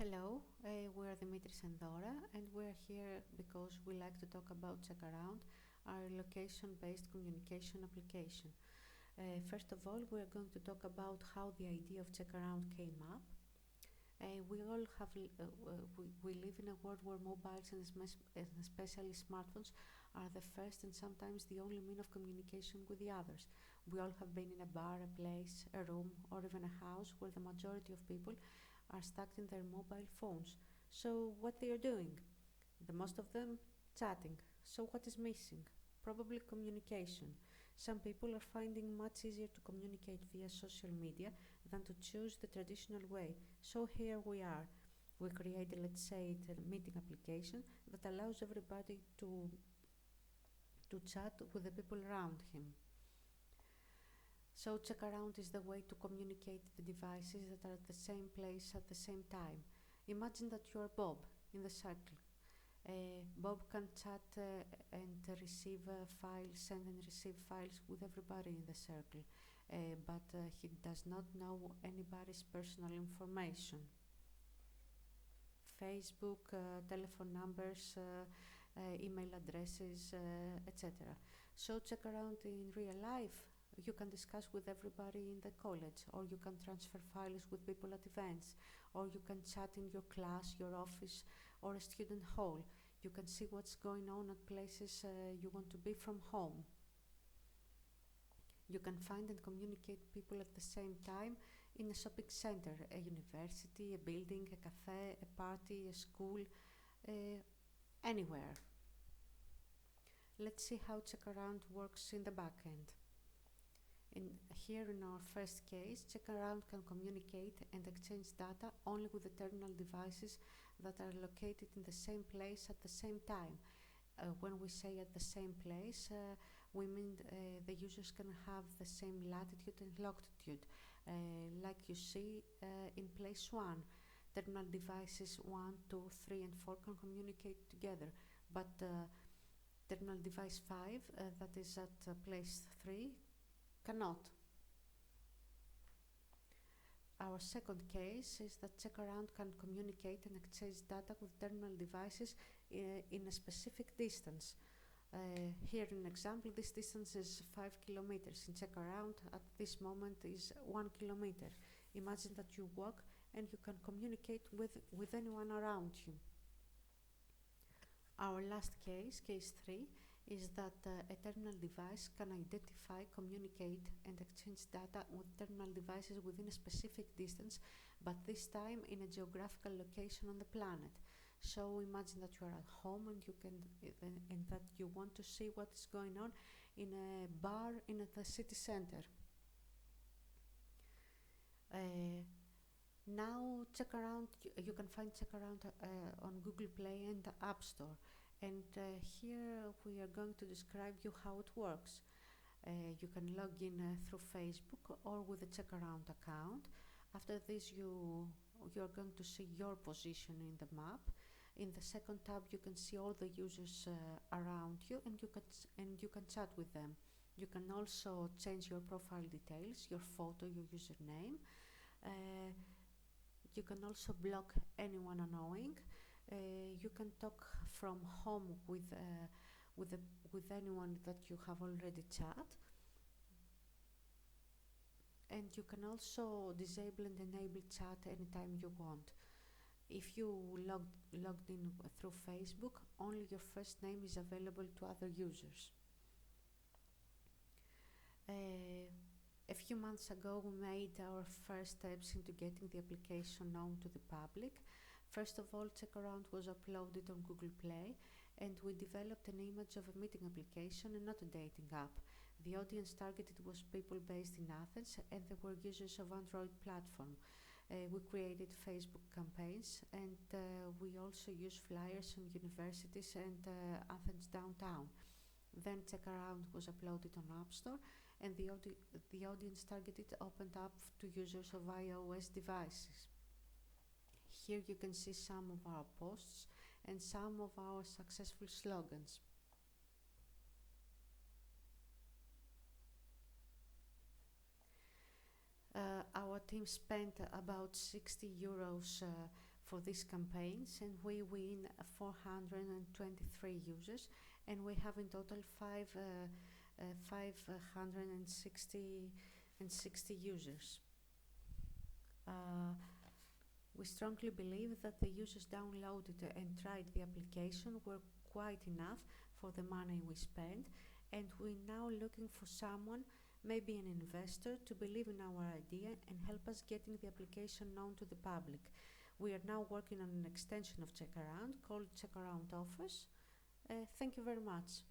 Hello, we're Dimitris and Dora, and we're here because we like to talk about checkaround, our location-based communication application. First of all, we're going to talk about how the idea of checkaround came up. We all have, we live in a world where mobiles and especially smartphones are the first and sometimes the only mean of communication with the others. We all have been in a bar, a place, a room, or even a house where the majority of people are stuck in their mobile phones. So what they are doing? The most of them chatting. So what is missing? Probably communication. Some people are finding much easier to communicate via social media than to choose the traditional way. So here we are. We created, let's say, a meeting application that allows everybody to chat with the people around him. So checkaround is the way to communicate the devices that are at the same place at the same time. Imagine that you are Bob in the circle. Bob can chat and receive files, send and receive files with everybody in the circle, but he does not know anybody's personal information. Facebook, telephone numbers, email addresses, etc. So check around in real life. You can discuss with everybody in the college, or you can transfer files with people at events, or you can chat in your class, your office, or a student hall. You can see what's going on at places you want to be from home. You can find and communicate people at the same time in a shopping center, a university, a building, a cafe, a party, a school, anywhere. Let's see how checkaround works in the backend. Here in our first case, checkaround can communicate and exchange data only with the terminal devices that are located in the same place at the same time. When we say at the same place, we mean the users can have the same latitude and longitude, like you see in place 1. Terminal devices 1, 2, 3 and 4 can communicate together, but terminal device 5, that is at place 3, cannot. Our second case is that checkaround can communicate and exchange data with terminal devices in a specific distance. Here in an example, this distance is 5 kilometers. In checkaround, at this moment is 1 kilometer. Imagine that you walk and you can communicate with anyone around you. Our last case, case 3, is that a terminal device can identify, communicate and exchange data with terminal devices within a specific distance, but this time in a geographical location on the planet. So imagine that you are at home and and that you want to see what is going on in a bar in the city center. Now checkaround, you can find checkaround on Google Play and the App Store. And here we are going to describe you how it works. You can log in through Facebook or with a checkaround account. After this, you're going to see your position in the map. In the second tab, you can see all the users around you, and you can chat with them. You can also change your profile details, your photo, your username. You can also block anyone annoying. You can talk from home with anyone that you have already chat, and you can also disable and enable chat anytime you want. If you logged in through Facebook, only your first name is available to other users. A few months ago, we made our first steps into getting the application known to the public. First of all, checkaround was uploaded on Google Play, and we developed an image of a meeting application and not a dating app. The audience targeted was people based in Athens, and they were users of Android platform. We created Facebook campaigns, and we also used flyers on universities and Athens downtown. Then checkaround was uploaded on App Store, and the audience targeted opened up to users of iOS devices. Here you can see some of our posts and some of our successful slogans. Our team spent about €60 for these campaigns, and we win 423 users, and we have in total 560 users. We strongly believe that the users downloaded and tried the application were quite enough for the money we spent, and we're now looking for someone, maybe an investor, to believe in our idea and help us getting the application known to the public. We are now working on an extension of checkaround called checkaround offers. Thank you very much.